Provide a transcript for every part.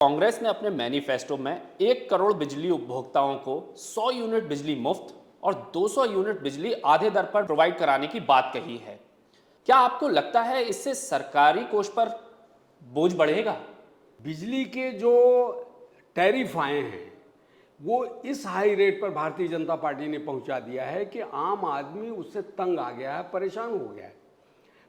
कांग्रेस ने अपने मैनिफेस्टो में 1 करोड़ बिजली उपभोक्ताओं को 100 यूनिट बिजली मुफ्त और 200 यूनिट बिजली आधे दर पर प्रोवाइड कराने की बात कही है। क्या आपको लगता है इससे सरकारी कोष पर बोझ बढ़ेगा? बिजली के जो टैरिफ आए हैं वो इस हाई रेट पर भारतीय जनता पार्टी ने पहुंचा दिया है कि आम आदमी उससे तंग आ गया है, परेशान हो गया है।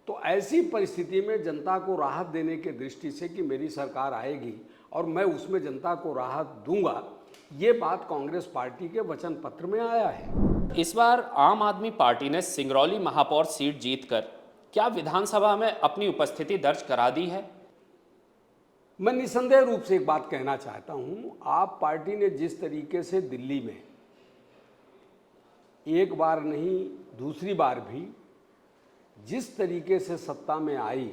तो ऐसी परिस्थिति में जनता को राहत देने की दृष्टि से कि मेरी सरकार आएगी और मैं उसमें जनता को राहत दूंगा, ये बात कांग्रेस पार्टी के वचन पत्र में आया है। इस बार आम आदमी पार्टी ने सिंगरौली महापौर सीट जीतकर क्या विधानसभा में अपनी उपस्थिति दर्ज करा दी है? मैं निसंदेह रूप से एक बात कहना चाहता हूं, आप पार्टी ने जिस तरीके से दिल्ली में एक बार नहीं दूसरी बार भी जिस तरीके से सत्ता में आई,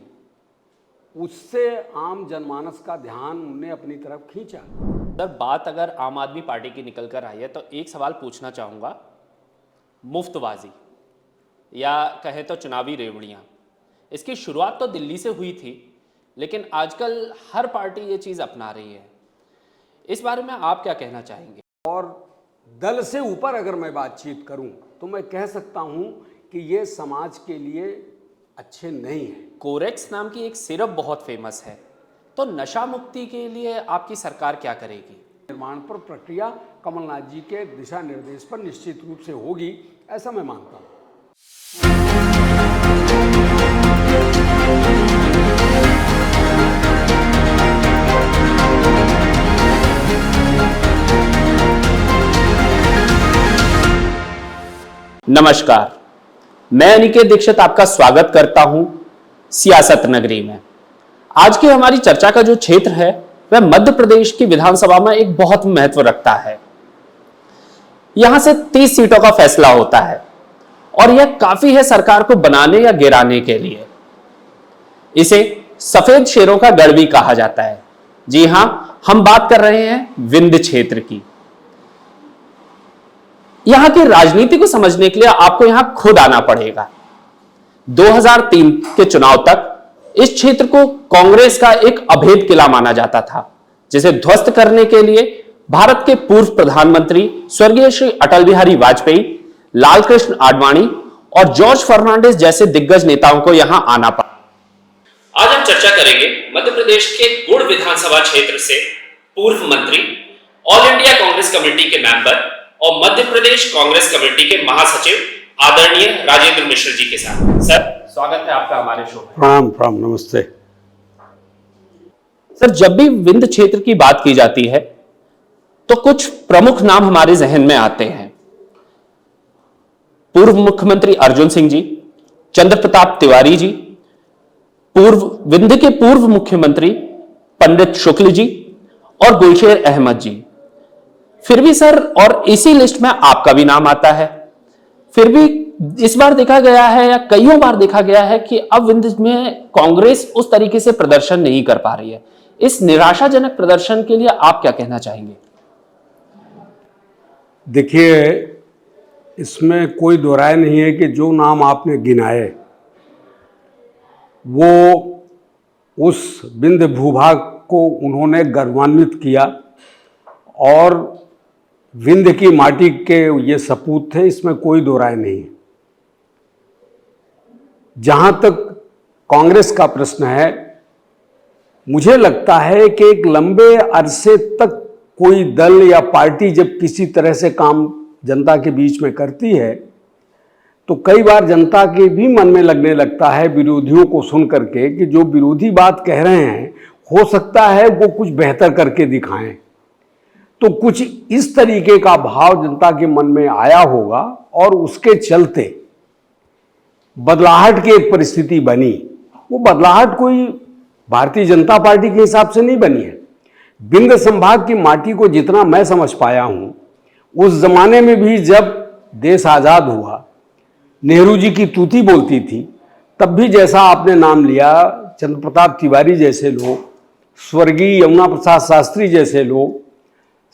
उससे आम जनमानस का ध्यान उन्हें अपनी तरफ खींचा। सर, बात अगर आम आदमी पार्टी की निकल कर आई है तो एक सवाल पूछना चाहूँगा। मुफ्तबाजी या कहे तो चुनावी रेवड़ियाँ, इसकी शुरुआत तो दिल्ली से हुई थी, लेकिन आजकल हर पार्टी ये चीज़ अपना रही है। इस बारे में आप क्या कहना चाहेंगे? और दल से ऊपर अगर मैं बातचीत करूं तो मैं कह सकता हूं कि ये समाज के लिए अच्छे नहीं है। कोरेक्स नाम की एक सिरप बहुत फेमस है, तो नशा मुक्ति के लिए आपकी सरकार क्या करेगी? निर्माण पर प्रक्रिया कमलनाथ जी के दिशा निर्देश पर निश्चित रूप से होगी, ऐसा मैं मानता हूं। नमस्कार, मैं अनिकेत दीक्षित आपका स्वागत करता हूं सियासत नगरी में। आज की हमारी चर्चा का जो क्षेत्र है वह मध्य प्रदेश की विधानसभा में एक बहुत महत्व रखता है। यहां से 30 सीटों का फैसला होता है और यह काफी है सरकार को बनाने या गिराने के लिए। इसे सफेद शेरों का गढ़ भी कहा जाता है। जी हां, हम बात कर रहे हैं विंध्य क्षेत्र की। यहां की राजनीति को समझने के लिए आपको यहां खुद आना पड़ेगा। 2003 के चुनाव तक इस क्षेत्र को कांग्रेस का एक अभेद किला माना जाता था, जिसे ध्वस्त करने के लिए भारत के पूर्व प्रधानमंत्री स्वर्गीय श्री अटल बिहारी वाजपेयी, लालकृष्ण आडवाणी और जॉर्ज फर्नांडिस जैसे दिग्गज नेताओं को यहां आना पड़ा। आज हम चर्चा करेंगे मध्य प्रदेश के गुड़ विधानसभा क्षेत्र से पूर्व मंत्री, ऑल इंडिया कांग्रेस कमेटी के मेंबर और मध्य प्रदेश कांग्रेस कमेटी के महासचिव आदरणीय राजेंद्र मिश्र जी के साथ। सर, स्वागत है आपका हमारे शो में। प्रणाम प्रणाम, नमस्ते। सर, जब भी विंध्य क्षेत्र की बात की जाती है तो कुछ प्रमुख नाम हमारे जहन में आते हैं। पूर्व मुख्यमंत्री अर्जुन सिंह जी, चंद्र प्रताप तिवारी जी, विंध्य के पूर्व मुख्यमंत्री पंडित शुक्ल जी और गुलशेर अहमद जी। फिर भी सर, और इसी लिस्ट में आपका भी नाम आता है। फिर भी इस बार देखा गया है या कईयों बार देखा गया है कि अब विंध्य में कांग्रेस उस तरीके से प्रदर्शन नहीं कर पा रही है। इस निराशाजनक प्रदर्शन के लिए आप क्या कहना चाहेंगे? देखिए, इसमें कोई दो राय नहीं है कि जो नाम आपने गिनाए वो उस विंध्य भूभाग को उन्होंने गौरवान्वित किया और विंध्य की माटी के ये सपूत थे, इसमें कोई दो राय नहीं है। जहां तक कांग्रेस का प्रश्न है, मुझे लगता है कि एक लंबे अरसे तक कोई दल या पार्टी जब किसी तरह से काम जनता के बीच में करती है तो कई बार जनता के भी मन में लगने लगता है, विरोधियों को सुन करके, कि जो विरोधी बात कह रहे हैं हो सकता है वो कुछ बेहतर करके दिखाएं। तो कुछ इस तरीके का भाव जनता के मन में आया होगा और उसके चलते बदलाहट की एक परिस्थिति बनी। वो बदलाहट कोई भारतीय जनता पार्टी के हिसाब से नहीं बनी है। विंध्य संभाग की माटी को जितना मैं समझ पाया हूं, उस जमाने में भी जब देश आज़ाद हुआ, नेहरू जी की तूती बोलती थी, तब भी जैसा आपने नाम लिया, चंद्र प्रताप तिवारी जैसे लोग, स्वर्गीय यमुना प्रसाद शास्त्री जैसे लोग,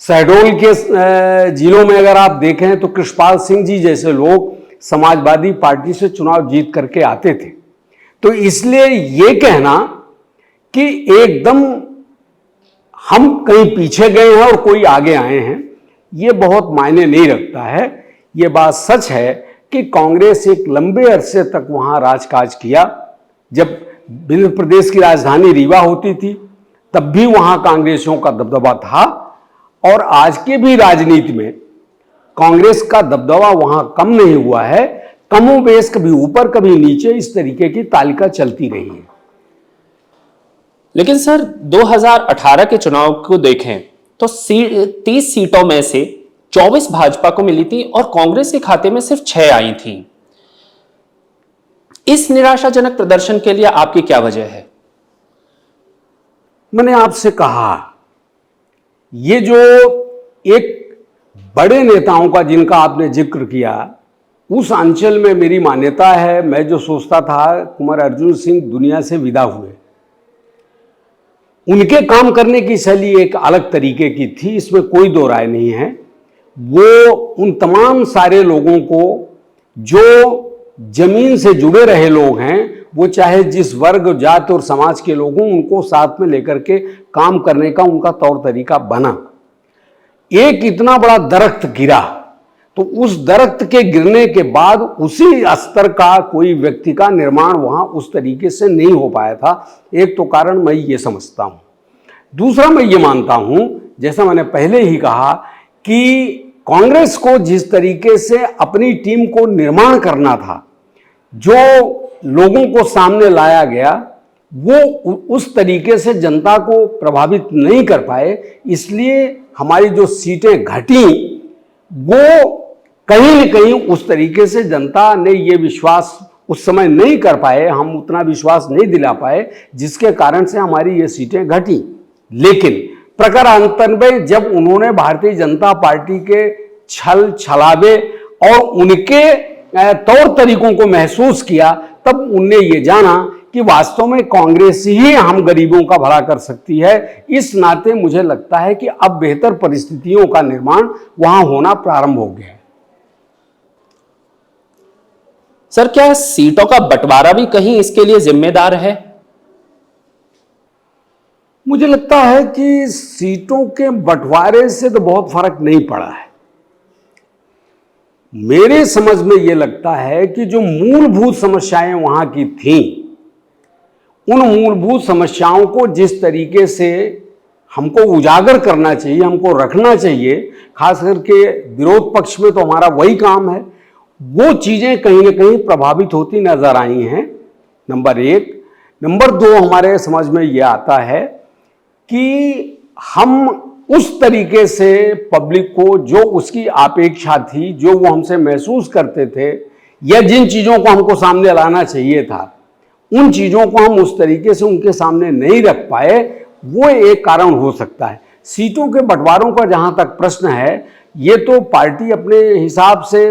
शहडोल के जिलों में अगर आप देखें तो कृष्णपाल सिंह जी जैसे लोग समाजवादी पार्टी से चुनाव जीत करके आते थे। तो इसलिए ये कहना कि एकदम हम कहीं पीछे गए हैं और कोई आगे आए हैं, ये बहुत मायने नहीं रखता है। ये बात सच है कि कांग्रेस एक लंबे अरसे तक वहां राजकाज किया। जब विंध्य प्रदेश की राजधानी रीवा होती थी तब भी वहां कांग्रेसियों का दबदबा था, और आज की भी राजनीति में कांग्रेस का दबदबा वहां कम नहीं हुआ है। कमोबेश कभी ऊपर कभी नीचे इस तरीके की तालिका चलती रही है। लेकिन सर 2018 के चुनाव को देखें तो 30 सीटों में से 24 भाजपा को मिली थी और कांग्रेस के खाते में सिर्फ 6 आई थी। इस निराशाजनक प्रदर्शन के लिए आपकी क्या वजह है? मैंने आपसे कहा, ये जो एक बड़े नेताओं का जिनका आपने जिक्र किया, उस अंचल में मेरी मान्यता है, मैं जो सोचता था कुंवर अर्जुन सिंह दुनिया से विदा हुए। उनके काम करने की शैली एक अलग तरीके की थी, इसमें कोई दो राय नहीं है। वो उन तमाम सारे लोगों को जो जमीन से जुड़े रहे लोग हैं, वो चाहे जिस वर्ग जाति और समाज के लोग हों, उनको साथ में लेकर के काम करने का उनका तौर तरीका बना। एक इतना बड़ा दरख्त गिरा तो उस दरख्त के गिरने के बाद उसी स्तर का कोई व्यक्ति का निर्माण वहां उस तरीके से नहीं हो पाया था। एक तो कारण मैं ये समझता हूं। दूसरा, मैं ये मानता हूं, जैसा मैंने पहले ही कहा, कि कांग्रेस को जिस तरीके से अपनी टीम को निर्माण करना था, जो लोगों को सामने लाया गया, वो उस तरीके से जनता को प्रभावित नहीं कर पाए। इसलिए हमारी जो सीटें घटी, वो कहीं न कहीं उस तरीके से जनता ने ये विश्वास उस समय नहीं कर पाए, हम उतना विश्वास नहीं दिला पाए, जिसके कारण से हमारी ये सीटें घटी। लेकिन प्रकारांतर में जब उन्होंने भारतीय जनता पार्टी के छल छलावे और उनके तौर तरीकों को महसूस किया, तब उनने ये जाना कि वास्तव में कांग्रेस ही हम गरीबों का भला कर सकती है। इस नाते मुझे लगता है कि अब बेहतर परिस्थितियों का निर्माण वहां होना प्रारंभ हो गया है। सर, क्या सीटों का बंटवारा भी कहीं इसके लिए जिम्मेदार है? मुझे लगता है कि सीटों के बंटवारे से तो बहुत फर्क नहीं पड़ा है। मेरे समझ में यह लगता है कि जो मूलभूत समस्याएं वहां की थीं, उन मूलभूत समस्याओं को जिस तरीके से हमको उजागर करना चाहिए, हमको रखना चाहिए, खास करके विरोध पक्ष में तो हमारा वही काम है, वो चीजें कहीं ना कहीं प्रभावित होती नजर आई हैं। नंबर एक। नंबर दो, हमारे समझ में ये आता है कि हम उस तरीके से पब्लिक को, जो उसकी अपेक्षा थी, जो वो हमसे महसूस करते थे, या जिन चीजों को हमको सामने लाना चाहिए था, उन चीजों को हम उस तरीके से उनके सामने नहीं रख पाए, वो एक कारण हो सकता है। सीटों के बंटवारों का जहां तक प्रश्न है, ये तो पार्टी अपने हिसाब से,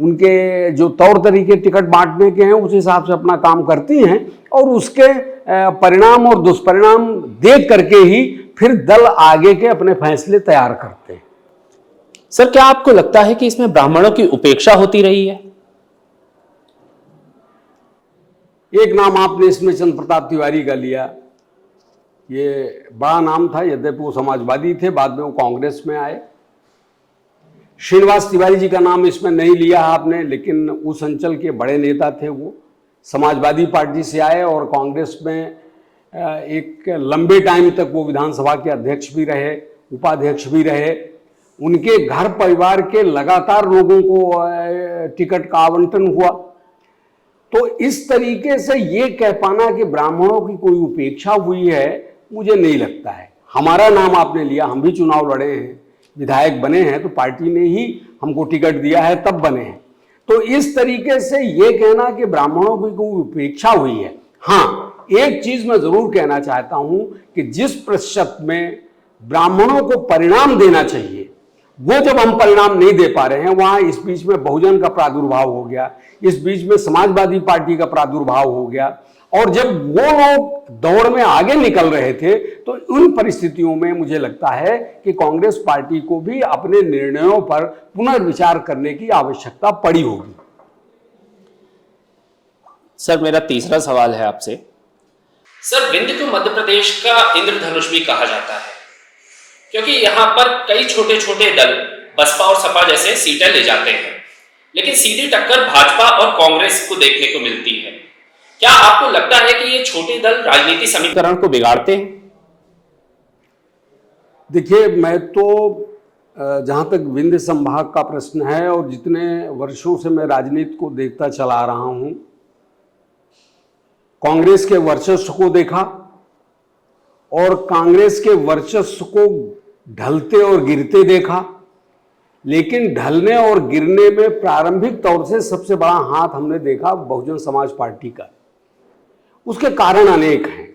उनके जो तौर तरीके टिकट बांटने के हैं, उस हिसाब से अपना काम करती हैं, और उसके परिणाम और दुष्परिणाम देख करके ही फिर दल आगे के अपने फैसले तैयार करते हैं। सर, क्या आपको लगता है कि इसमें ब्राह्मणों की उपेक्षा होती रही है? एक नाम आपने इसमें चंद्र प्रताप तिवारी का लिया। ये बड़ा नाम था, यद्यपि वो समाजवादी थे, बाद में वो कांग्रेस में आए। श्रीनिवास तिवारी जी का नाम इसमें नहीं लिया आपने, लेकिन उस अंचल के बड़े नेता थे। वो समाजवादी पार्टी से आए और कांग्रेस में एक लंबे टाइम तक वो विधानसभा के अध्यक्ष भी रहे, उपाध्यक्ष भी रहे। उनके घर परिवार के लगातार लोगों को टिकट का आवंटन हुआ। तो इस तरीके से ये कह पाना कि ब्राह्मणों की कोई उपेक्षा हुई है, मुझे नहीं लगता है। हमारा नाम आपने लिया, हम भी चुनाव लड़े हैं, विधायक बने हैं, तो पार्टी ने ही हमको टिकट दिया है, तब बने हैं। तो इस तरीके से ये कहना कि ब्राह्मणों की कोई उपेक्षा हुई है, हाँ, एक चीज मैं जरूर कहना चाहता हूं कि जिस प्रतिशत में ब्राह्मणों को परिणाम देना चाहिए, वो जब हम परिणाम नहीं दे पा रहे हैं, वहां इस बीच में बहुजन का प्रादुर्भाव हो गया, इस बीच में समाजवादी पार्टी का प्रादुर्भाव हो गया, और जब वो लोग दौड़ में आगे निकल रहे थे, तो उन परिस्थितियों में मुझे लगता है कि कांग्रेस पार्टी को भी अपने निर्णयों पर पुनर्विचार करने की आवश्यकता पड़ी होगी। सर, मेरा तीसरा सवाल है आपसे। सर, विंध्य को मध्य प्रदेश का इंद्रधनुष भी कहा जाता है। क्योंकि यहाँ पर कई छोटे छोटे दल बसपा और सपा जैसे सीटें ले जाते हैं, लेकिन सीधी टक्कर भाजपा और कांग्रेस को देखने को मिलती है। क्या आपको लगता है कि ये छोटे दल राजनीति समीकरण को बिगाड़ते हैं? देखिए, मैं तो जहाँ तक विंध्य संभाग का प्रश्न है और जितने वर्षों से मैं राजनीति को देखता चला रहा हूँ, कांग्रेस के वर्चस्व को देखा और कांग्रेस के वर्चस्व को ढलते और गिरते देखा, लेकिन ढलने और गिरने में प्रारंभिक तौर से सबसे बड़ा हाथ हमने देखा बहुजन समाज पार्टी का। उसके कारण अनेक हैं,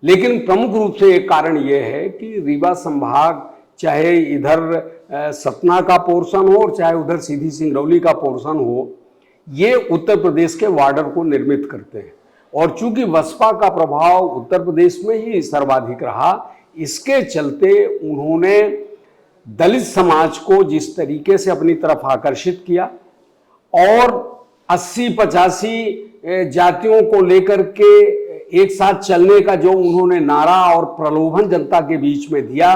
लेकिन प्रमुख रूप से एक कारण यह है कि रीवा संभाग, चाहे इधर सतना का पोर्शन हो और चाहे उधर सीधी सिंगरौली का पोर्शन हो, ये उत्तर प्रदेश के बॉर्डर को निर्मित करते हैं। और चूंकि बसपा का प्रभाव उत्तर प्रदेश में ही सर्वाधिक रहा, इसके चलते उन्होंने दलित समाज को जिस तरीके से अपनी तरफ आकर्षित किया और 80-85 जातियों को लेकर के एक साथ चलने का जो उन्होंने नारा और प्रलोभन जनता के बीच में दिया,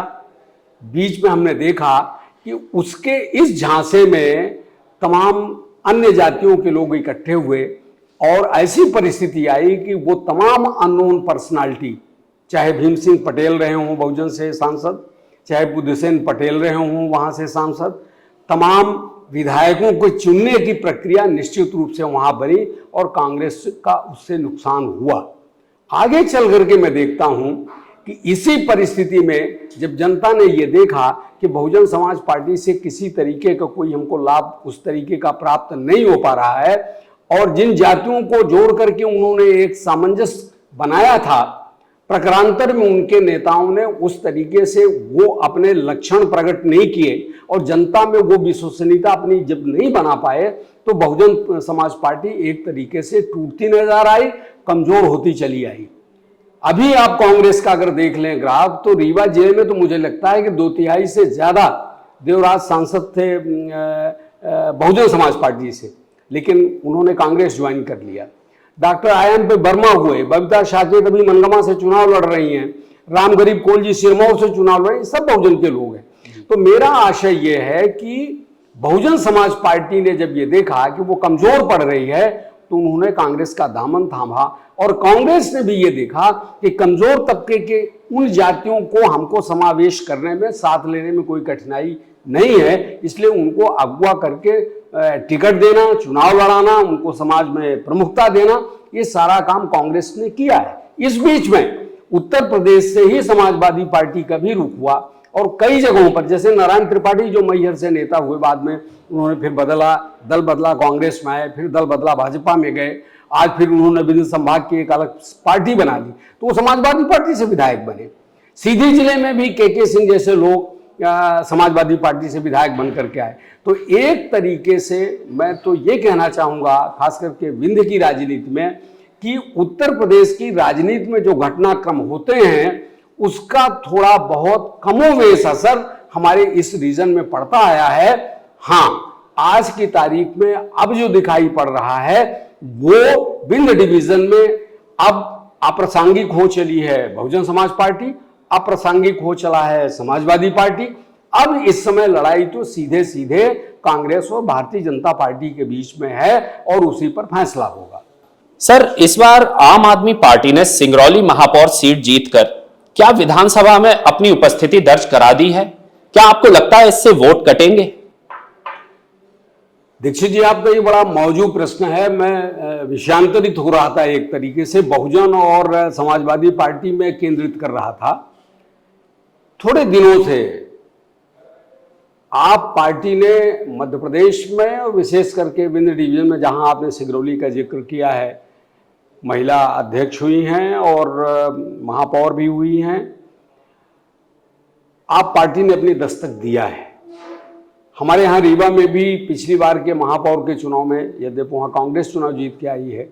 बीच में हमने देखा कि उसके इस झांसे में तमाम अन्य जातियों के लोग इकट्ठे हुए और ऐसी परिस्थिति आई कि वो तमाम अननोन पर्सनालिटी, चाहे भीम सिंह पटेल रहे हों बहुजन से सांसद, चाहे बुद्धसेन पटेल रहे हों वहाँ से सांसद, तमाम विधायकों को चुनने की प्रक्रिया निश्चित रूप से वहाँ बनी और कांग्रेस का उससे नुकसान हुआ। आगे चल करके मैं देखता हूँ कि इसी परिस्थिति में जब जनता ने ये देखा कि बहुजन समाज पार्टी से किसी तरीके का कोई हमको लाभ उस तरीके का प्राप्त नहीं हो पा रहा है और जिन जातियों को जोड़ करके उन्होंने एक सामंजस्य बनाया था, प्रकारांतर में उनके नेताओं ने उस तरीके से वो अपने लक्षण प्रकट नहीं किए और जनता में वो विश्वसनीयता अपनी जब नहीं बना पाए तो बहुजन समाज पार्टी एक तरीके से टूटती नजर आई, कमजोर होती चली आई। अभी आप कांग्रेस का अगर देख लें ग्राफ, तो रीवा जिले में तो मुझे लगता है कि 2/3 से ज्यादा देवराज सांसद थे बहुजन समाज पार्टी से, लेकिन उन्होंने कांग्रेस ज्वाइन कर लिया। डॉक्टर आयन पे वर्मा हुए, बबीता साकेत अभी मनगमा से चुनाव लड़ रही हैं, राम गरीब कोल जी सिरमौर से चुनाव लड़ रहे हैं, सब बहुजन के लोग हैं। तो मेरा आशय यह है कि बहुजन समाज पार्टी ने जब ये देखा कि वो कमजोर पड़ रही है तो उन्होंने कांग्रेस का दामन थामा और कांग्रेस ने भी ये देखा कि कमजोर तबके के उन जातियों को हमको समावेश करने में, साथ लेने में कोई कठिनाई नहीं है, इसलिए उनको अगवा करके टिकट देना, चुनाव लड़ाना, उनको समाज में प्रमुखता देना, ये सारा काम कांग्रेस ने किया है। इस बीच में उत्तर प्रदेश से ही समाजवादी पार्टी का भी रुख हुआ और कई जगहों पर, जैसे नारायण त्रिपाठी जो मैहर से नेता हुए, बाद में उन्होंने फिर दल बदला, कांग्रेस में आए, फिर दल बदला, भाजपा में गए, आज फिर उन्होंने विंध्य संभाग की एक अलग पार्टी बना ली, तो वो समाजवादी पार्टी से विधायक बने। सीधी जिले में भी के सिंह जैसे लोग समाजवादी पार्टी से विधायक बन करके आए। तो एक तरीके से मैं तो ये कहना चाहूँगा, खास करके विंध्य की राजनीति में, कि उत्तर प्रदेश की राजनीति में जो घटनाक्रम होते हैं उसका थोड़ा बहुत कमोवेश असर हमारे इस रीजन में पड़ता आया है। हाँ, आज की तारीख में अब जो दिखाई पड़ रहा है वो विंध्य डिवीजन में अब अप्रासंगिक हो चली है बहुजन समाज पार्टी, अप्रासंगिक हो चला है समाजवादी पार्टी। अब इस समय लड़ाई तो सीधे सीधे कांग्रेस और भारतीय जनता पार्टी के बीच में है और उसी पर फैसला होगा। सर, इस बार आम आदमी पार्टी ने सिंगरौली महापौर सीट जीतकर क्या विधानसभा में अपनी उपस्थिति दर्ज करा दी है? क्या आपको लगता है इससे वोट कटेंगे? दीक्षित जी, आपका ये बड़ा मौजूद प्रश्न है। मैं विषयांतरित हो रहा था, एक तरीके से बहुजन और समाजवादी पार्टी में केंद्रित कर रहा था। थोड़े दिनों से आप पार्टी ने मध्य प्रदेश में और विशेष करके विंध्य डिवीजन में, जहां आपने सिंगरौली का जिक्र किया है, महिला अध्यक्ष हुई हैं और महापौर भी हुई हैं, आप पार्टी ने अपनी दस्तक दिया है। हमारे यहाँ रीवा में भी पिछली बार के महापौर के चुनाव में, यद्यपि वहाँ कांग्रेस चुनाव जीत के आई है,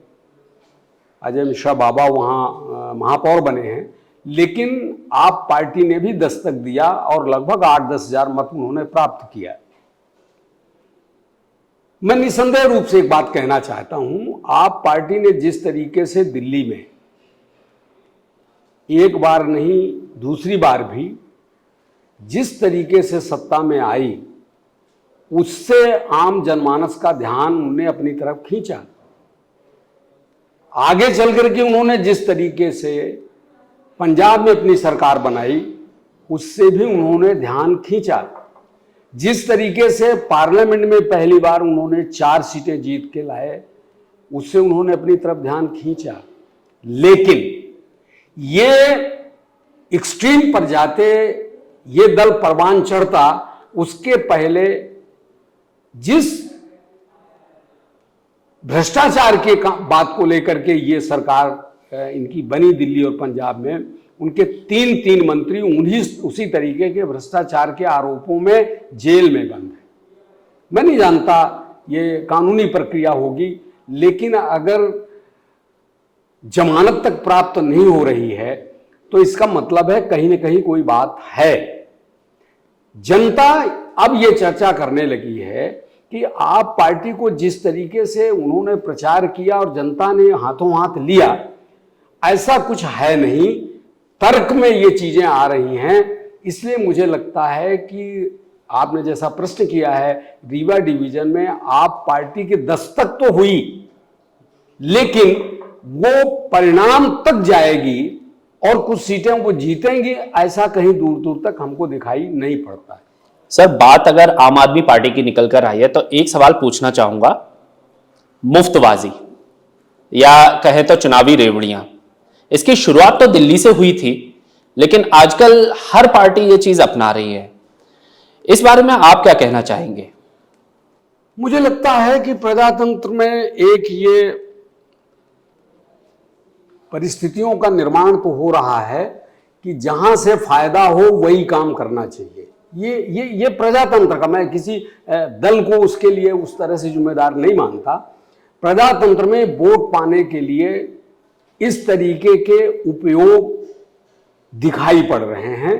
अजय मिश्रा बाबा वहाँ महापौर बने हैं, लेकिन आप पार्टी ने भी दस्तक दिया और लगभग 8-10 हजार मत उन्होंने प्राप्त किया। मैं निसंदेह रूप से एक बात कहना चाहता हूं, आप पार्टी ने जिस तरीके से दिल्ली में एक बार नहीं दूसरी बार भी जिस तरीके से सत्ता में आई उससे आम जनमानस का ध्यान उन्होंने अपनी तरफ खींचा। आगे चल करके उन्होंने जिस तरीके से पंजाब में अपनी सरकार बनाई उससे भी उन्होंने ध्यान खींचा। जिस तरीके से पार्लियामेंट में पहली बार उन्होंने 4 सीटें जीत के लाए उससे उन्होंने अपनी तरफ ध्यान खींचा। लेकिन ये एक्सट्रीम पर जाते, ये दल परवान चढ़ता, उसके पहले जिस भ्रष्टाचार के बात को लेकर के ये सरकार इनकी बनी दिल्ली और पंजाब में, उनके 3 मंत्री उसी तरीके के भ्रष्टाचार के आरोपों में जेल में बंद है। मैं नहीं जानता ये कानूनी प्रक्रिया होगी, लेकिन अगर जमानत तक प्राप्त नहीं हो रही है तो इसका मतलब है कहीं ना कहीं कोई बात है। जनता अब ये चर्चा करने लगी है कि आप पार्टी को जिस तरीके से उन्होंने प्रचार किया और जनता ने हाथों हाथ लिया, ऐसा कुछ है नहीं। तर्क में ये चीजें आ रही हैं। इसलिए मुझे लगता है कि आपने जैसा प्रश्न किया है, रीवा डिवीजन में आप पार्टी की दस्तक तो हुई, लेकिन वो परिणाम तक जाएगी और कुछ सीटें वो जीतेंगी, ऐसा कहीं दूर दूर तक हमको दिखाई नहीं पड़ता है। सर, बात अगर आम आदमी पार्टी की निकल कर आई है तो एक सवाल पूछना चाहूंगा। मुफ्तबाजी या कहे तो चुनावी रेवड़ियां, इसकी शुरुआत तो दिल्ली से हुई थी, लेकिन आजकल हर पार्टी ये चीज अपना रही है। इस बारे में आप क्या कहना चाहेंगे? मुझे लगता है कि प्रजातंत्र में एक ये परिस्थितियों का निर्माण तो हो रहा है कि जहां से फायदा हो वही काम करना चाहिए। ये प्रजातंत्र का, मैं किसी दल को उसके लिए उस तरह से जिम्मेदार नहीं मानता। प्रजातंत्र में वोट पाने के लिए इस तरीके के उपयोग दिखाई पड़ रहे हैं,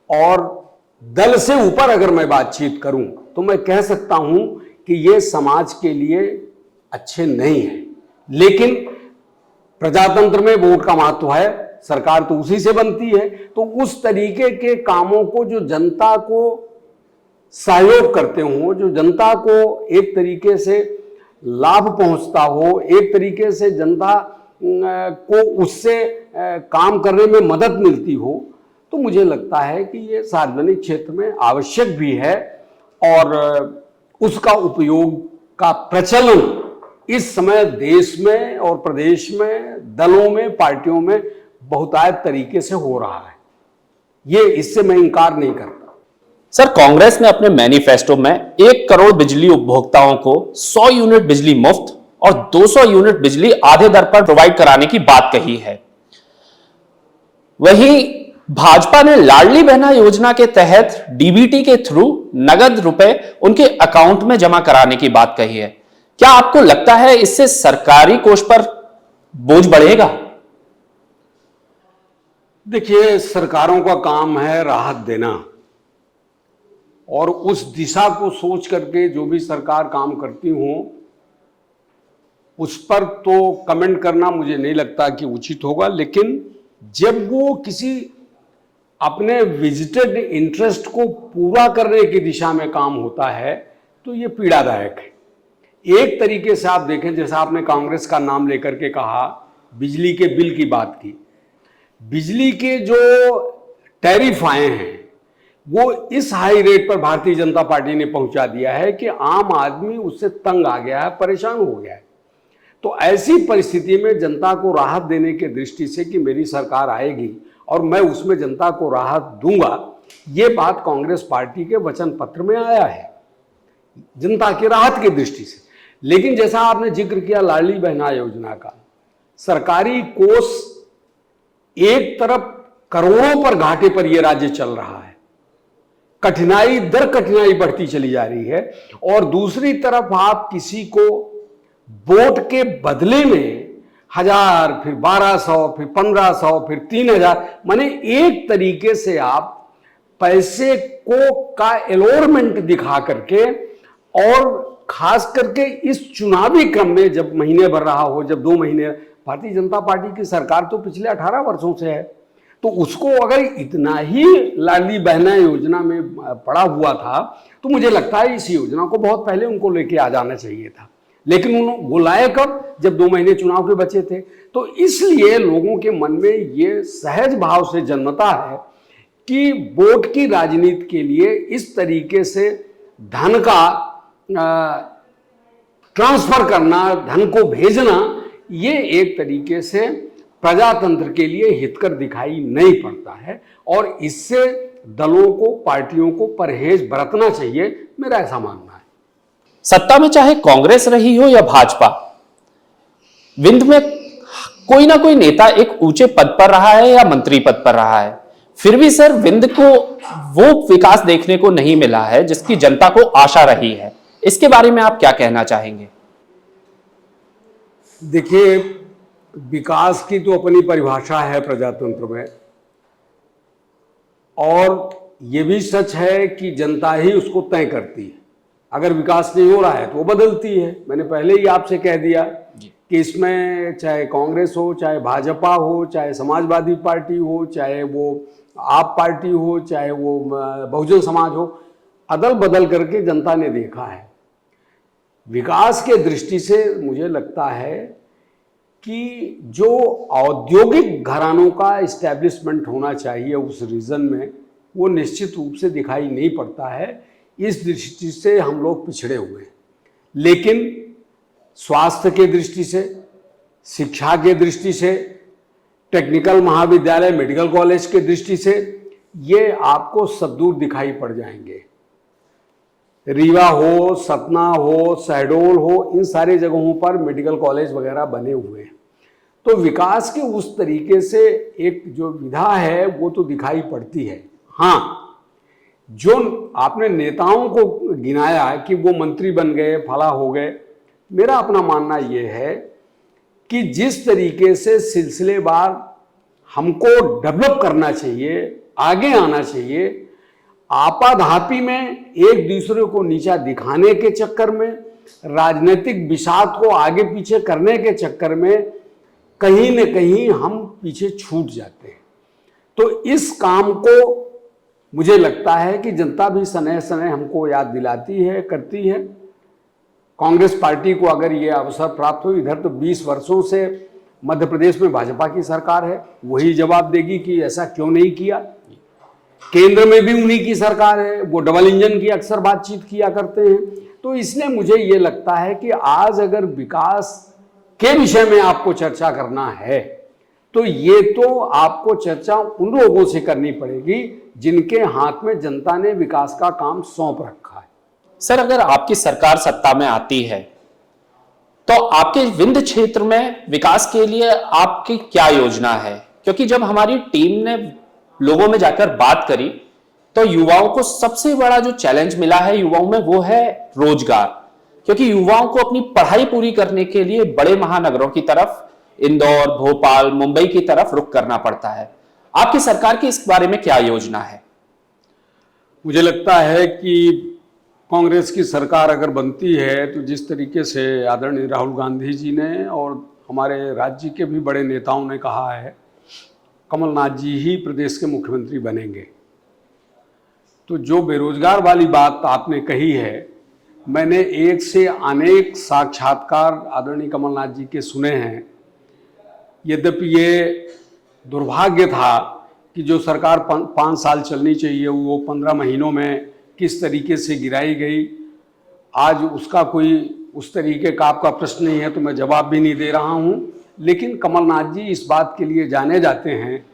और दल से ऊपर अगर मैं बातचीत करूं तो मैं कह सकता हूं कि ये समाज के लिए अच्छे नहीं है। लेकिन प्रजातंत्र में वोट का महत्व है, सरकार तो उसी से बनती है, तो उस तरीके के कामों को जो जनता को सहयोग करते हो, जो जनता को एक तरीके से लाभ पहुंचता हो, एक तरीके से जनता को उससे काम करने में मदद मिलती हो, तो मुझे लगता है कि ये सार्वजनिक क्षेत्र में आवश्यक भी है और उसका उपयोग का प्रचलन इस समय देश में और प्रदेश में, दलों में, पार्टियों में बहुतायत तरीके से हो रहा है। ये इससे मैं इनकार नहीं करता। सर, कांग्रेस ने अपने मैनिफेस्टो में 1 करोड़ बिजली उपभोक्ताओं को 100 यूनिट बिजली मुफ्त और 200 यूनिट बिजली आधे दर पर प्रोवाइड कराने की बात कही है। वहीं भाजपा ने लाडली बहना योजना के तहत डीबीटी के थ्रू नगद रुपए उनके अकाउंट में जमा कराने की बात कही है। क्या आपको लगता है इससे सरकारी कोष पर बोझ बढ़ेगा? देखिए, सरकारों का काम है राहत देना, और उस दिशा को सोच करके जो भी सरकार काम करती हो उस पर तो कमेंट करना मुझे नहीं लगता कि उचित होगा। लेकिन जब वो किसी अपने विजिटेड इंटरेस्ट को पूरा करने की दिशा में काम होता है तो ये पीड़ादायक है। एक तरीके से आप देखें, जैसा आपने कांग्रेस का नाम लेकर के कहा, बिजली के बिल की बात की, बिजली के जो टैरिफ आए हैं वो इस हाई रेट पर भारतीय जनता पार्टी ने पहुंचा दिया है कि आम आदमी उससे तंग आ गया है, परेशान हो गया है। तो ऐसी परिस्थिति में जनता को राहत देने की दृष्टि से कि मेरी सरकार आएगी और मैं उसमें जनता को राहत दूंगा, ये बात कांग्रेस पार्टी के वचन पत्र में आया है जनता की राहत की दृष्टि से। लेकिन जैसा आपने जिक्र किया लाडली बहना योजना का, सरकारी कोष एक तरफ करोड़ों पर घाटे पर यह राज्य चल रहा है, कठिनाई दर कठिनाई बढ़ती चली जा रही है, और दूसरी तरफ आप किसी को वोट के बदले में 1000, फिर 1200, फिर 1500, फिर 3000, माने एक तरीके से आप पैसे को का एलोरमेंट दिखा करके, और खास करके इस चुनावी क्रम में जब महीने भर रहा हो, जब 2 महीने, भारतीय जनता पार्टी की सरकार तो पिछले 18 वर्षों से है, तो उसको अगर इतना ही लाडली बहना योजना में पड़ा हुआ था तो मुझे लगता है इस योजना को बहुत पहले उनको लेके आ जाना चाहिए था। लेकिन उन्होंने बुलाए कब, जब 2 महीने चुनाव के बचे थे। तो इसलिए लोगों के मन में ये सहज भाव से जन्मता है कि वोट की राजनीति के लिए इस तरीके से धन का ट्रांसफर करना, धन को भेजना, ये एक तरीके से प्रजातंत्र के लिए हितकर दिखाई नहीं पड़ता है और इससे दलों को, पार्टियों को परहेज बरतना चाहिए, मेरा ऐसा मानना है। सत्ता में चाहे कांग्रेस रही हो या भाजपा, विंध्य में कोई ना कोई नेता एक ऊंचे पद पर रहा है या मंत्री पद पर रहा है, फिर भी सर विंध्य को वो विकास देखने को नहीं मिला है जिसकी जनता को आशा रही है। इसके बारे में आप क्या कहना चाहेंगे? देखिए, विकास की तो अपनी परिभाषा है प्रजातंत्र में, और ये भी सच है कि जनता ही उसको तय करती है। अगर विकास नहीं हो रहा है तो वो बदलती है। मैंने पहले ही आपसे कह दिया कि इसमें चाहे कांग्रेस हो, चाहे भाजपा हो, चाहे समाजवादी पार्टी हो, चाहे वो आप पार्टी हो, चाहे वो बहुजन समाज हो, अदल बदल करके जनता ने देखा है। विकास के दृष्टि से मुझे लगता है कि जो औद्योगिक घरानों का इस्टेब्लिशमेंट होना चाहिए उस रीजन में, वो निश्चित रूप से दिखाई नहीं पड़ता है। इस दृष्टि से हम लोग पिछड़े हुए हैं। लेकिन स्वास्थ्य के दृष्टि से, शिक्षा के दृष्टि से, टेक्निकल महाविद्यालय, मेडिकल कॉलेज के दृष्टि से ये आपको सब दूर दिखाई पड़ जाएंगे। रीवा हो, सतना हो, शहडोल हो, इन सारी जगहों पर मेडिकल कॉलेज वगैरह बने हुए हैं। तो विकास के उस तरीके से एक जो विधा है वो तो दिखाई पड़ती है। हाँ, जो आपने नेताओं को गिनाया कि वो मंत्री बन गए, फला हो गए, मेरा अपना मानना ये है कि जिस तरीके से सिलसिलेवार हमको डेवलप करना चाहिए, आगे आना चाहिए, आपाधापी में एक दूसरे को नीचा दिखाने के चक्कर में, राजनीतिक विषाद को आगे पीछे करने के चक्कर में कहीं न कहीं हम पीछे छूट जाते हैं। तो इस काम को मुझे लगता है कि जनता भी सनह सनह हमको याद दिलाती है, करती है। कांग्रेस पार्टी को अगर ये अवसर प्राप्त हो, इधर तो 20 वर्षों से मध्य प्रदेश में भाजपा की सरकार है, वही जवाब देगी कि ऐसा क्यों नहीं किया। केंद्र में भी उन्हीं की सरकार है, वो डबल इंजन की अक्सर बातचीत किया करते हैं। तो इसलिए मुझे ये लगता है कि आज अगर विकास के विषय में आपको चर्चा करना है तो ये तो आपको चर्चा उन लोगों से करनी पड़ेगी जिनके हाथ में जनता ने विकास का काम सौंप रखा है। सर, अगर आपकी सरकार सत्ता में आती है तो आपके विंध्य क्षेत्र में विकास के लिए आपकी क्या योजना है? क्योंकि जब हमारी टीम ने लोगों में जाकर बात करी तो युवाओं को सबसे बड़ा जो चैलेंज मिला है युवाओं में वो है रोजगार। क्योंकि युवाओं को अपनी पढ़ाई पूरी करने के लिए बड़े महानगरों की तरफ, इंदौर, भोपाल, मुंबई की तरफ रुख करना पड़ता है। आपकी सरकार की इस बारे में क्या योजना है? मुझे लगता है कि कांग्रेस की सरकार अगर बनती है तो जिस तरीके से आदरणीय राहुल गांधी जी ने और हमारे राज्य के भी बड़े नेताओं ने कहा है, कमलनाथ जी ही प्रदेश के मुख्यमंत्री बनेंगे। तो जो बेरोजगार वाली बात आपने कही है, मैंने एक से अनेक साक्षात्कार आदरणीय कमलनाथ जी के सुने हैं। यद्यपि ये दुर्भाग्य था कि जो सरकार 5 साल चलनी चाहिए वो 15 महीनों में किस तरीके से गिराई गई। आज उसका कोई उस तरीके का आपका प्रश्न नहीं है तो मैं जवाब भी नहीं दे रहा हूँ। लेकिन कमलनाथ जी इस बात के लिए जाने जाते हैं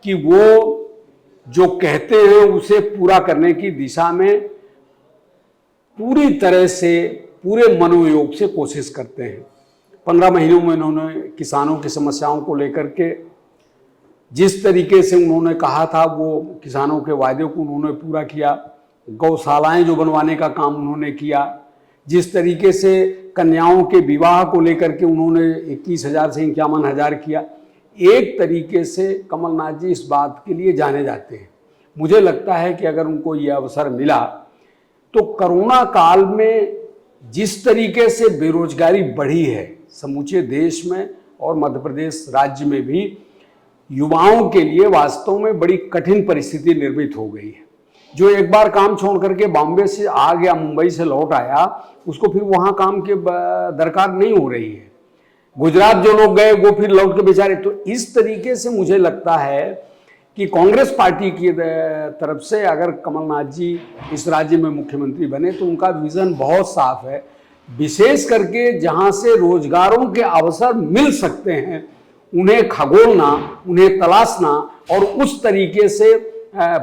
कि वो जो कहते हैं उसे पूरा करने की दिशा में पूरी तरह से, पूरे मनोयोग से कोशिश करते हैं। 15 महीनों में उन्होंने किसानों की समस्याओं को लेकर के जिस तरीके से उन्होंने कहा था वो किसानों के वायदे को उन्होंने पूरा किया। गौशालाएं जो बनवाने का काम उन्होंने किया, जिस तरीके से कन्याओं के विवाह को लेकर के उन्होंने 21,000 से 51,000 किया, एक तरीके से कमलनाथ जी इस बात के लिए जाने जाते हैं। मुझे लगता है कि अगर उनको ये अवसर मिला तो कोरोना काल में जिस तरीके से बेरोजगारी बढ़ी है समूचे देश में और मध्य प्रदेश राज्य में भी, युवाओं के लिए वास्तव में बड़ी कठिन परिस्थिति निर्मित हो गई है। जो एक बार काम छोड़ करके बॉम्बे से आ गया, मुंबई से लौट आया, उसको फिर वहाँ काम की दरकार नहीं हो रही है। गुजरात जो लोग गए वो फिर लौट के बेचारे। तो इस तरीके से मुझे लगता है कि कांग्रेस पार्टी की तरफ से अगर कमलनाथ जी इस राज्य में मुख्यमंत्री बने तो उनका विजन बहुत साफ है, विशेष करके जहाँ से रोजगारों के अवसर मिल सकते हैं उन्हें खगोलना, उन्हें तलाशना और उस तरीके से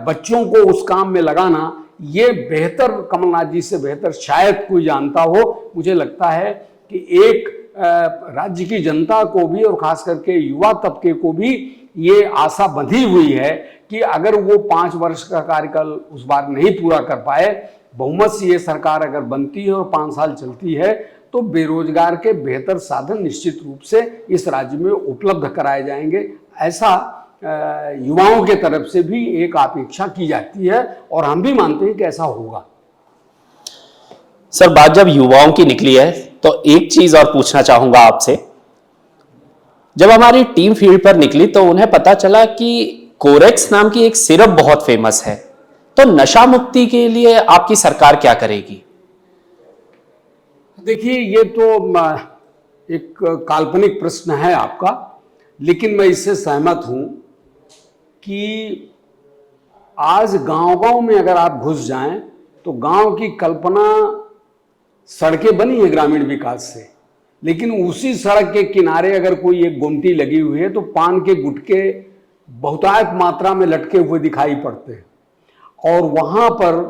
बच्चों को उस काम में लगाना, ये बेहतर, कमलनाथ जी से बेहतर शायद कोई जानता हो। मुझे लगता है कि एक राज्य की जनता को भी और खास करके युवा तबके को भी ये आशा बंधी हुई है कि अगर वो 5 वर्ष का कार्यकाल उस बार नहीं पूरा कर पाए, बहुमत से ये सरकार अगर बनती है और 5 साल चलती है तो बेरोजगार के बेहतर साधन निश्चित रूप से इस राज्य में उपलब्ध कराए जाएंगे। ऐसा युवाओं के तरफ से भी एक अपेक्षा की जाती है और हम भी मानते हैं कि ऐसा होगा। सर, बात जब युवाओं की निकली है तो एक चीज और पूछना चाहूंगा आपसे। जब हमारी टीम फील्ड पर निकली तो उन्हें पता चला कि कोरेक्स नाम की एक सिरप बहुत फेमस है, तो नशा मुक्ति के लिए आपकी सरकार क्या करेगी? देखिए, ये तो एक काल्पनिक प्रश्न है आपका, लेकिन मैं इससे सहमत हूं कि आज गांव-गांव में अगर आप घुस जाएं तो गांव की कल्पना सड़कें बनी है ग्रामीण विकास से, लेकिन उसी सड़क के किनारे अगर कोई एक गुमटी लगी हुई है तो पान के गुटके बहुतायत मात्रा में लटके हुए दिखाई पड़ते हैं और वहां पर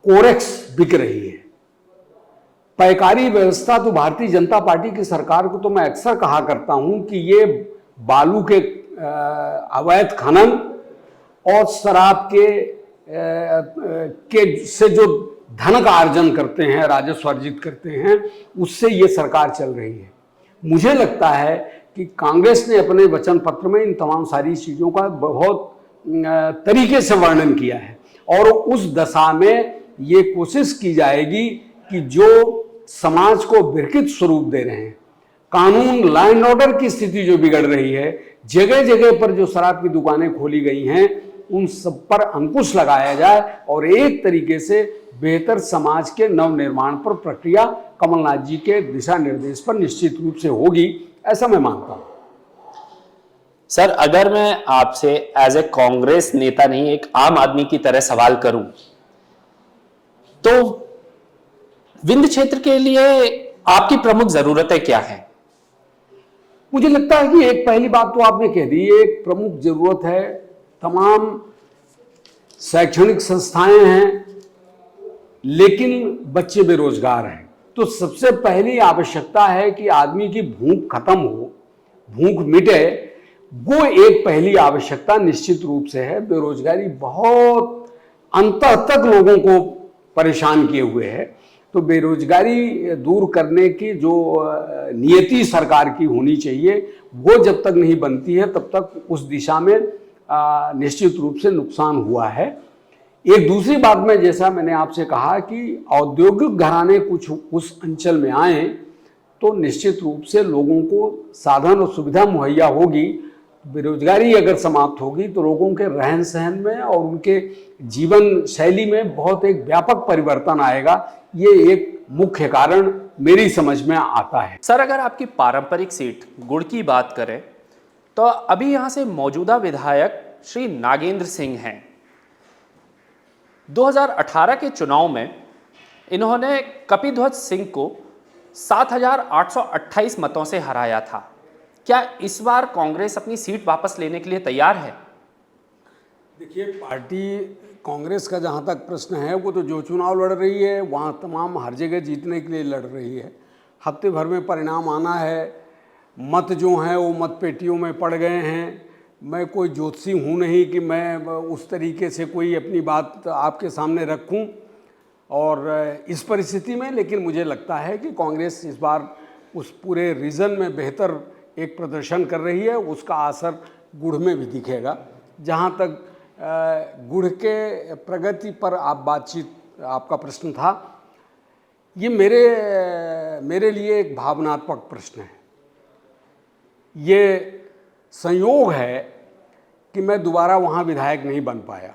कोरेक्स बिक रही है। पैकारी व्यवस्था तो भारतीय जनता पार्टी की सरकार को तो मैं अक्सर कहा करता हूं कि ये बालू के अवैध खनन और शराब के से जो धन का अर्जन करते हैं, राजस्व अर्जित करते हैं, उससे ये सरकार चल रही है। मुझे लगता है कि कांग्रेस ने अपने वचन पत्र में इन तमाम सारी चीज़ों का बहुत तरीके से वर्णन किया है और उस दशा में ये कोशिश की जाएगी कि जो समाज को विकृत स्वरूप दे रहे हैं, कानून, लॉ एंड ऑर्डर की स्थिति जो बिगड़ रही है, जगह जगह पर जो शराब की दुकानें खोली गई हैं, उन सब पर अंकुश लगाया जाए और एक तरीके से बेहतर समाज के नव निर्माण पर प्रक्रिया कमलनाथ जी के दिशा निर्देश पर निश्चित रूप से होगी, ऐसा मैं मानता हूं। सर, अगर मैं आपसे एज ए कांग्रेस नेता नहीं, एक आम आदमी की तरह सवाल करूं तो विंध्य क्षेत्र के लिए आपकी प्रमुख जरूरतें क्या है? मुझे लगता है कि एक पहली बात तो आपने कह दी, एक प्रमुख जरूरत है, तमाम शैक्षणिक संस्थाएं हैं लेकिन बच्चे बेरोजगार हैं। तो सबसे पहली आवश्यकता है कि आदमी की भूख खत्म हो, भूख मिटे, वो एक पहली आवश्यकता निश्चित रूप से है। बेरोजगारी बहुत अंत तक लोगों को परेशान किए हुए है, तो बेरोजगारी दूर करने की जो नियति सरकार की होनी चाहिए वो जब तक नहीं बनती है तब तक उस दिशा में निश्चित रूप से नुकसान हुआ है। एक दूसरी बात में, जैसा मैंने आपसे कहा कि औद्योगिक घराने कुछ उस अंचल में आए तो निश्चित रूप से लोगों को साधन और सुविधा मुहैया होगी। बेरोजगारी अगर समाप्त होगी तो लोगों के रहन सहन में और उनके जीवन शैली में बहुत एक व्यापक परिवर्तन आएगा। ये एक मुख्य कारण मेरी समझ में आता है। सर, अगर आपकी पारंपरिक सीट गुड़ की बात करें तो अभी यहां से मौजूदा विधायक श्री नागेंद्र सिंह हैं। 2018 के चुनाव में इन्होंने कपिध्वज सिंह को 7,828 मतों से हराया था। क्या इस बार कांग्रेस अपनी सीट वापस लेने के लिए तैयार है? देखिए, पार्टी कांग्रेस का जहाँ तक प्रश्न है, वो तो जो चुनाव लड़ रही है वहाँ तमाम हर जगह जीतने के लिए लड़ रही है। हफ्ते भर में परिणाम आना है, मत जो हैं वो मत पेटियों में पड़ गए हैं। मैं कोई ज्योतिषी हूँ नहीं कि मैं उस तरीके से कोई अपनी बात आपके सामने रखूँ और इस परिस्थिति में, लेकिन मुझे लगता है कि कांग्रेस इस बार उस पूरे रीजन में बेहतर एक प्रदर्शन कर रही है। उसका असर गुड़ में भी दिखेगा। जहाँ तक गुड़ के प्रगति पर आपका प्रश्न था, ये मेरे लिए एक भावनात्मक प्रश्न है। ये संयोग है कि मैं दोबारा वहाँ विधायक नहीं बन पाया।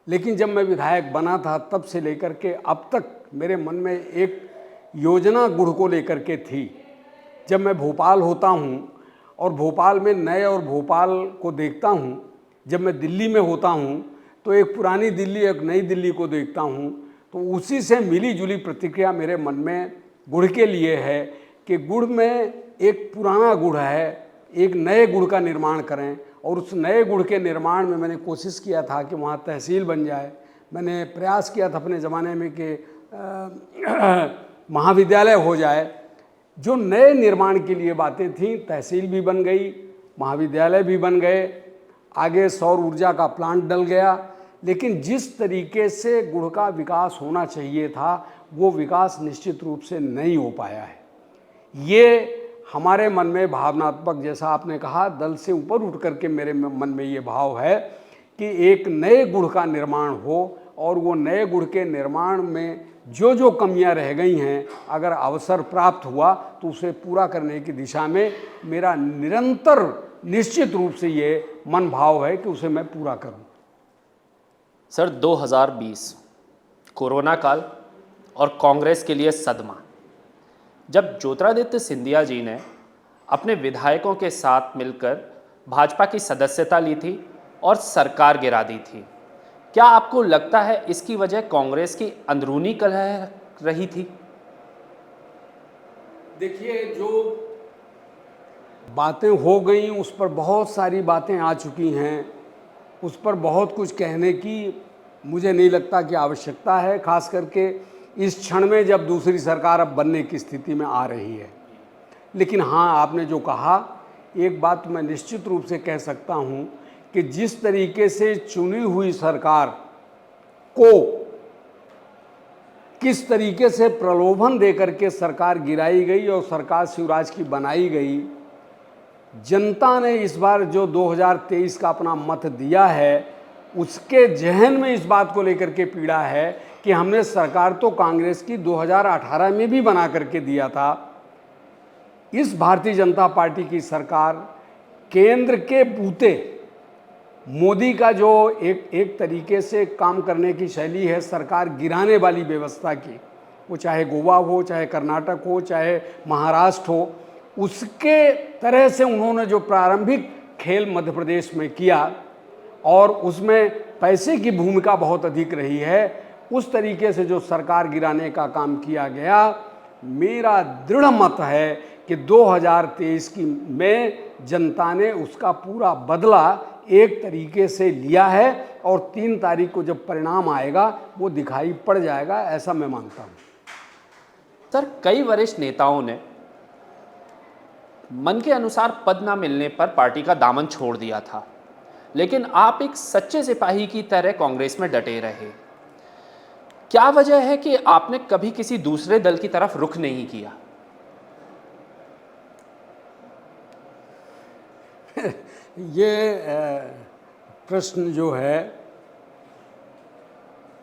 लेकिन जब मैं विधायक बना था तब से लेकर के अब तक मेरे मन में एक योजना गुड़ को लेकर के थी। जब मैं भोपाल होता हूँ और भोपाल में नए और भोपाल को देखता हूँ, जब मैं दिल्ली में होता हूँ तो एक पुरानी दिल्ली एक नई दिल्ली को देखता हूँ, तो उसी से मिली जुली प्रतिक्रिया मेरे मन में गुड़ के लिए है कि गुड़ में एक पुराना गुड़ है, एक नए गुड़ का निर्माण करें। और उस नए गुड़ के निर्माण में मैंने कोशिश किया था कि वहाँ तहसील बन जाए। मैंने प्रयास किया था अपने ज़माने में कि महाविद्यालय हो जाए। जो नए निर्माण के लिए बातें थीं, तहसील भी बन गई, महाविद्यालय भी बन गए, आगे सौर ऊर्जा का प्लांट डल गया। लेकिन जिस तरीके से गुड़ का विकास होना चाहिए था वो विकास निश्चित रूप से नहीं हो पाया है। ये हमारे मन में भावनात्मक, जैसा आपने कहा, दल से ऊपर उठ करके मेरे मन में ये भाव है कि एक नए गुड़ का निर्माण हो और वो नए गुड़ के निर्माण में जो जो कमियां रह गई हैं, अगर अवसर प्राप्त हुआ तो उसे पूरा करने की दिशा में मेरा निरंतर निश्चित रूप से ये मन भाव है कि उसे मैं पूरा करूं। सर, 2020 कोरोना काल और कांग्रेस के लिए सदमा, जब ज्योतिरादित्य सिंधिया जी ने अपने विधायकों के साथ मिलकर भाजपा की सदस्यता ली थी और सरकार गिरा दी थी, क्या आपको लगता है इसकी वजह कांग्रेस की अंदरूनी कलह रही थी? देखिए, जो बातें हो गई उस पर बहुत सारी बातें आ चुकी हैं, उस पर बहुत कुछ कहने की मुझे नहीं लगता कि आवश्यकता है, खास करके इस क्षण में जब दूसरी सरकार अब बनने की स्थिति में आ रही है। लेकिन हाँ, आपने जो कहा, एक बात मैं निश्चित रूप से कह सकता हूँ कि जिस तरीके से चुनी हुई सरकार को किस तरीके से प्रलोभन देकर के सरकार गिराई गई और सरकार शिवराज की बनाई गई, जनता ने इस बार जो 2023 का अपना मत दिया है उसके जहन में इस बात को लेकर के पीड़ा है कि हमने सरकार तो कांग्रेस की 2018 में भी बना करके दिया था। इस भारतीय जनता पार्टी की सरकार केंद्र के बूते मोदी का जो एक तरीके से काम करने की शैली है, सरकार गिराने वाली व्यवस्था की, वो चाहे गोवा हो, चाहे कर्नाटक हो, चाहे महाराष्ट्र हो, उसके तरह से उन्होंने जो प्रारंभिक खेल मध्य प्रदेश में किया और उसमें पैसे की भूमिका बहुत अधिक रही है, उस तरीके से जो सरकार गिराने का काम किया गया, मेरा दृढ़ मत है कि 2023 की में जनता ने उसका पूरा बदला एक तरीके से लिया है और 3 तारीख को जब परिणाम आएगा वो दिखाई पड़ जाएगा, ऐसा मैं मानता हूँ। सर, कई वरिष्ठ नेताओं ने मन के अनुसार पद न मिलने पर पार्टी का दामन छोड़ दिया था, लेकिन आप एक सच्चे सिपाही की तरह कांग्रेस में डटे रहे। क्या वजह है कि आपने कभी किसी दूसरे दल की तरफ रुख नहीं किया? ये प्रश्न जो है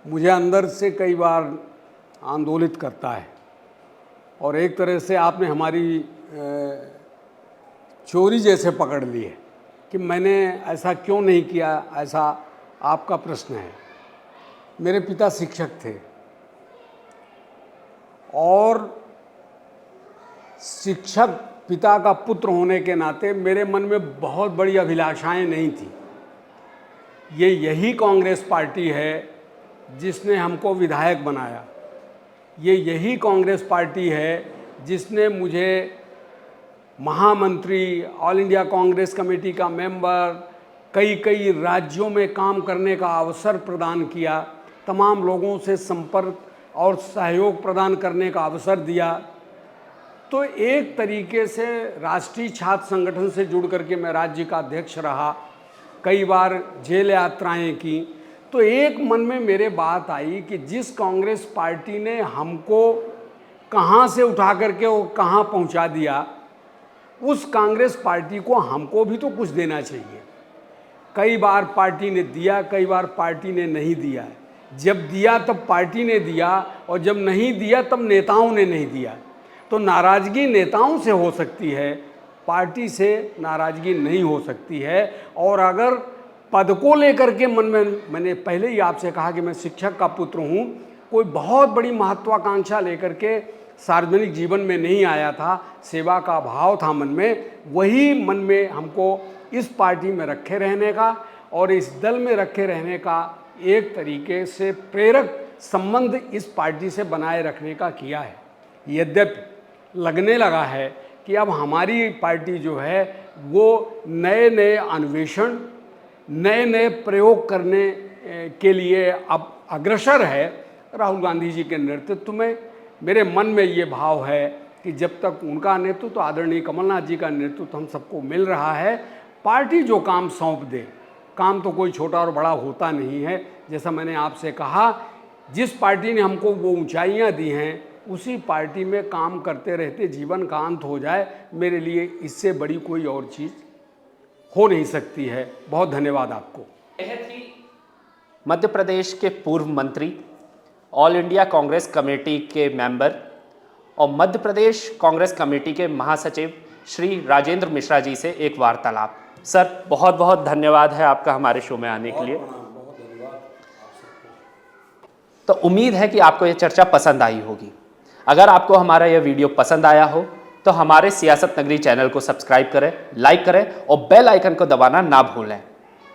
मुझे अंदर से कई बार आंदोलित करता है और एक तरह से आपने हमारी चोरी जैसे पकड़ ली है कि मैंने ऐसा क्यों नहीं किया, ऐसा आपका प्रश्न है। मेरे पिता शिक्षक थे और शिक्षक पिता का पुत्र होने के नाते मेरे मन में बहुत बड़ी अभिलाषाएं नहीं थी। यही कांग्रेस पार्टी है जिसने हमको विधायक बनाया, यही कांग्रेस पार्टी है जिसने मुझे महामंत्री, ऑल इंडिया कांग्रेस कमेटी का मेंबर, कई राज्यों में काम करने का अवसर प्रदान किया, तमाम लोगों से संपर्क और सहयोग प्रदान करने का अवसर दिया। तो एक तरीके से राष्ट्रीय छात्र संगठन से जुड़ करके मैं राज्य का अध्यक्ष रहा, कई बार जेल यात्राएं की। तो एक मन में मेरे बात आई कि जिस कांग्रेस पार्टी ने हमको कहाँ से उठा करके वो कहाँ पहुँचा दिया, उस कांग्रेस पार्टी को हमको भी तो कुछ देना चाहिए। कई बार पार्टी ने दिया, कई बार पार्टी ने नहीं दिया। जब दिया तब पार्टी ने दिया और जब नहीं दिया तब नेताओं ने नहीं दिया। तो नाराज़गी नेताओं से हो सकती है, पार्टी से नाराज़गी नहीं हो सकती है। और अगर पद को लेकर के मन में, मैंने पहले ही आपसे कहा कि मैं शिक्षक का पुत्र हूँ, कोई बहुत बड़ी महत्वाकांक्षा लेकर के सार्वजनिक जीवन में नहीं आया था। सेवा का भाव था मन में, वही मन में हमको इस पार्टी में रखे रहने का और इस दल में रखे रहने का एक तरीके से प्रेरक संबंध इस पार्टी से बनाए रखने का किया है। यद्यपि लगने लगा है कि अब हमारी पार्टी जो है वो नए नए अन्वेषण, नए नए प्रयोग करने के लिए अब अग्रसर है। राहुल गांधी जी के नेतृत्व में मेरे मन में ये भाव है कि जब तक उनका नेतृत्व, तो आदरणीय कमलनाथ जी का नेतृत्व हम सबको मिल रहा है, पार्टी जो काम सौंप दे, काम तो कोई छोटा और बड़ा होता नहीं है। जैसा मैंने आपसे कहा, जिस पार्टी ने हमको वो ऊंचाइयां दी हैं, उसी पार्टी में काम करते रहते जीवन का अंत हो जाए, मेरे लिए इससे बड़ी कोई और चीज़ हो नहीं सकती है। बहुत धन्यवाद आपको। यह थी मध्य प्रदेश के पूर्व मंत्री, ऑल इंडिया कांग्रेस कमेटी के मेंबर और मध्य प्रदेश कांग्रेस कमेटी के महासचिव श्री राजेंद्र मिश्रा जी से एक वार्तालाप। सर, बहुत बहुत धन्यवाद है आपका हमारे शो में आने के लिए। तो उम्मीद है कि आपको यह चर्चा पसंद आई होगी। अगर आपको हमारा यह वीडियो पसंद आया हो तो हमारे सियासत नगरी चैनल को सब्सक्राइब करें, लाइक करें और बेल आइकन को दबाना ना भूलें।